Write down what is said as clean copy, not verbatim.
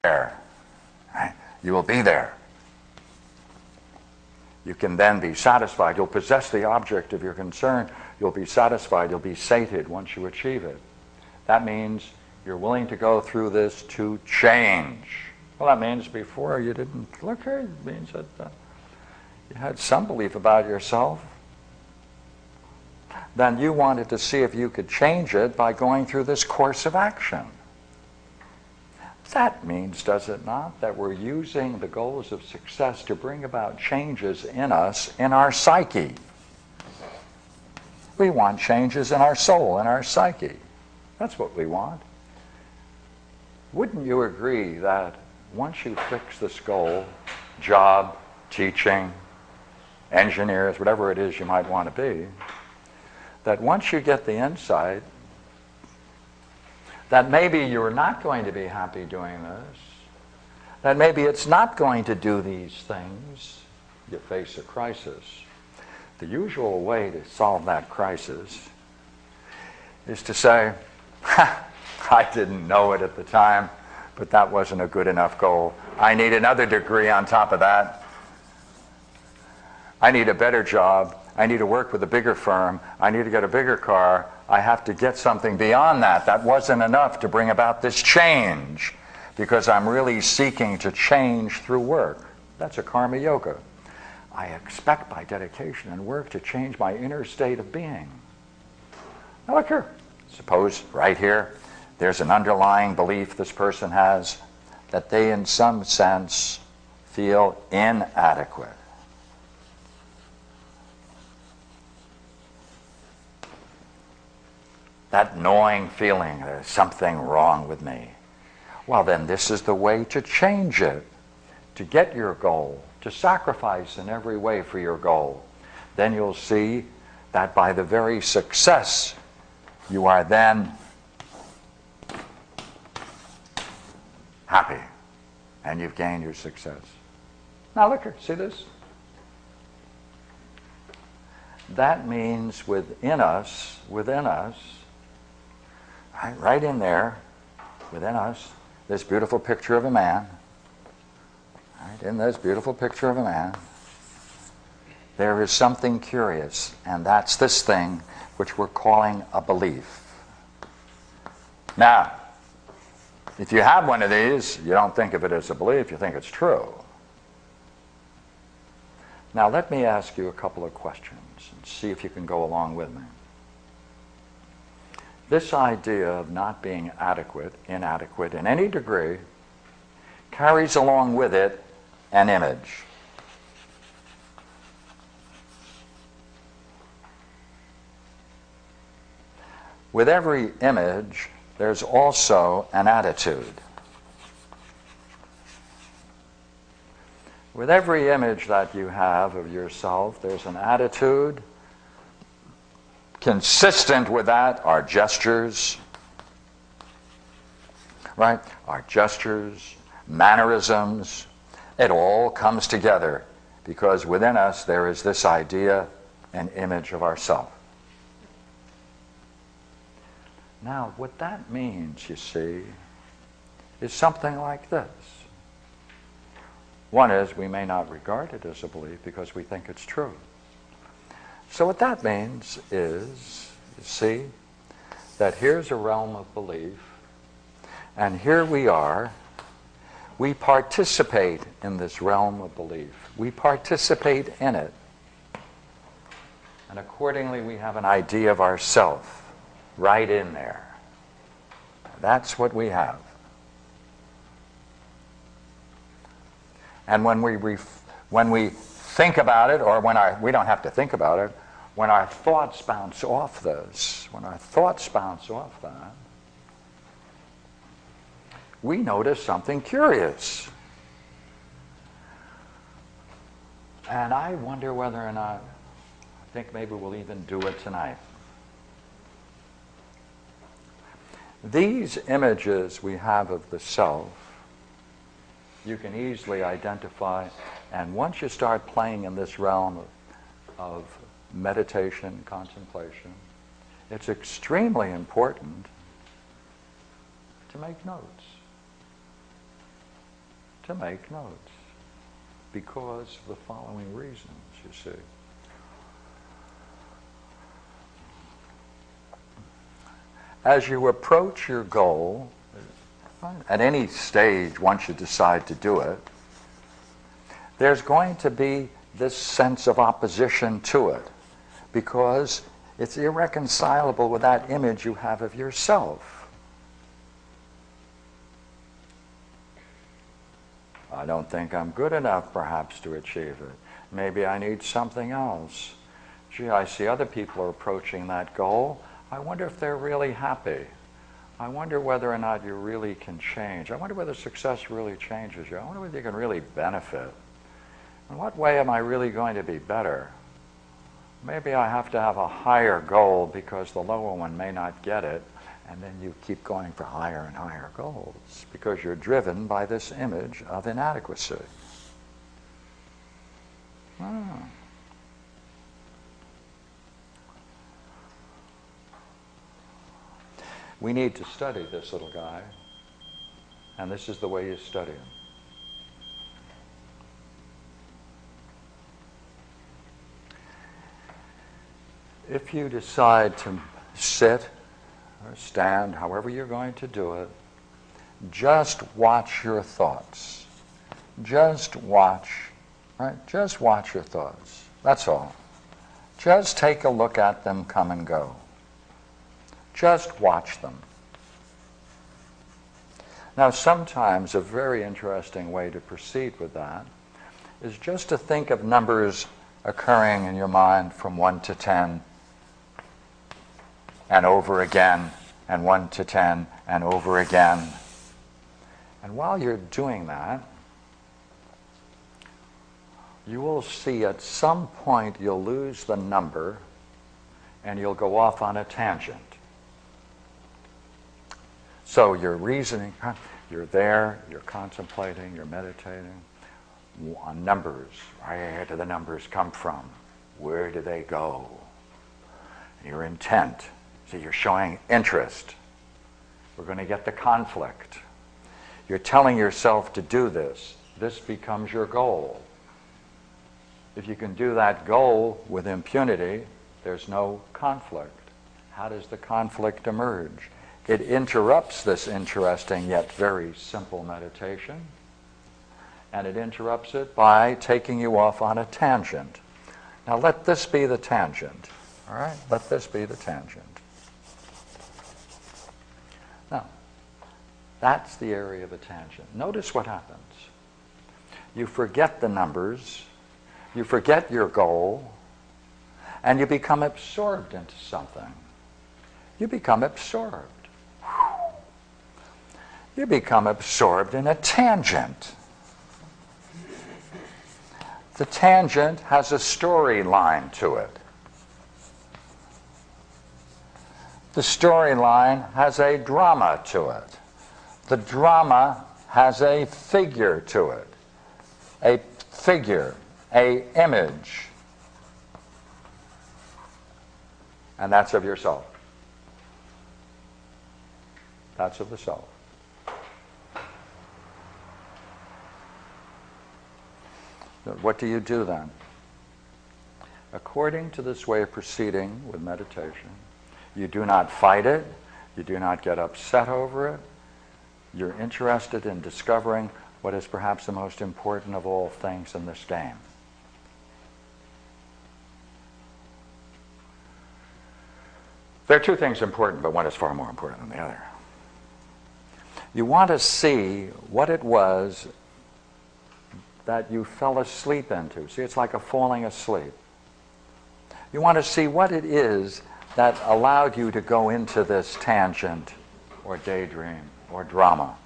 there. Right? You will be there. You can then be satisfied. You'll possess the object of your concern. You'll be satisfied. You'll be sated once you achieve it. That means you're willing to go through this to change. Well, that means before you didn't look here. It means that you had some belief about yourself. Then you wanted to see if you could change it by going through this course of action. That means, does it not, that we're using the goals of success to bring about changes in us, in our psyche. We want changes in our soul, in our psyche. That's what we want. Wouldn't you agree that once you fix this goal, job, teaching, engineers, whatever it is you might want to be, that once you get the insight that maybe you're not going to be happy doing this, that maybe it's not going to do these things, you face a crisis. The usual way to solve that crisis is to say, I didn't know it at the time, but that wasn't a good enough goal. I need another degree on top of that. I need a better job. I need to work with a bigger firm. I need to get a bigger car. I have to get something beyond that. That wasn't enough to bring about this change, because I'm really seeking to change through work. That's a karma yoga. I expect by dedication and work to change my inner state of being. Now look here. Suppose right here there's an underlying belief this person has that they in some sense feel inadequate. That gnawing feeling, there's something wrong with me. Well, then this is the way to change it, to get your goal, to sacrifice in every way for your goal. Then you'll see that by the very success, you are then happy, and you've gained your success. Now look here, see this? That means within us, right in there, within us, this beautiful picture of a man. Right in this beautiful picture of a man, there is something curious, and that's this thing which we're calling a belief. Now, if you have one of these, you don't think of it as a belief, you think it's true. Now, let me ask you a couple of questions and see if you can go along with me. This idea of not being inadequate in any degree carries along with it an image. With every image, there's also an attitude. With every image that you have of yourself, there's an attitude. Consistent with that are gestures, right? Our gestures, mannerisms, it all comes together because within us there is this idea and image of ourself. Now, what that means, you see, is something like this. One is we may not regard it as a belief because we think it's true. So what that means is, you see, that here's a realm of belief, and here we are. We participate in this realm of belief. We participate in it. And accordingly, we have an idea of ourself right in there. That's what we have. And when we think about it, or we don't have to think about it, when our thoughts bounce off this, that, we notice something curious. And I wonder whether or not, I think maybe we'll even do it tonight. These images we have of the self, you can easily identify, and once you start playing in this realm of meditation, contemplation, it's extremely important to make notes. to make notes because of the following reasons, you see. As you approach your goal, at any stage once you decide to do it, there's going to be this sense of opposition to it because it's irreconcilable with that image you have of yourself. I don't think I'm good enough, perhaps, to achieve it. Maybe I need something else. Gee, I see other people are approaching that goal. I wonder if they're really happy. I wonder whether or not you really can change. I wonder whether success really changes you. I wonder whether you can really benefit. In what way am I really going to be better? Maybe I have to have a higher goal because the lower one may not get it, and then you keep going for higher and higher goals because you're driven by this image of inadequacy. We need to study this little guy, and this is the way you study him. If you decide to sit or stand, however you're going to do it, just watch your thoughts. Just watch, right? Just watch your thoughts. That's all. Just take a look at them come and go. Just watch them. Now, sometimes a very interesting way to proceed with that is just to think of numbers occurring in your mind from 1 to 10 and over again, and 1 to 10 and over again. And while you're doing that, you will see at some point you'll lose the number and you'll go off on a tangent. So you're reasoning, you're there, you're contemplating, you're meditating on numbers. Where do the numbers come from? Where do they go? Your intent. So you're showing interest. We're going to get the conflict. You're telling yourself to do this. This becomes your goal. If you can do that goal with impunity, there's no conflict. How does the conflict emerge? It interrupts this interesting yet very simple meditation, and it interrupts it by taking you off on a tangent. Now let this be the tangent, all right? Let this be the tangent. Now, that's the area of a tangent. Notice what happens. You forget the numbers, you forget your goal, and you become absorbed into something. You become absorbed. You become absorbed in a tangent. The tangent has a storyline to it. The storyline has a drama to it. The drama has a figure to it. A figure, an image. And that's of yourself. That's of the self. What do you do then? According to this way of proceeding with meditation, you do not fight it, you do not get upset over it, you're interested in discovering what is perhaps the most important of all things in this game. There are two things important, but one is far more important than the other. You want to see what it was that you fell asleep into. See, it's like a falling asleep. You want to see what it is that allowed you to go into this tangent or daydream or drama.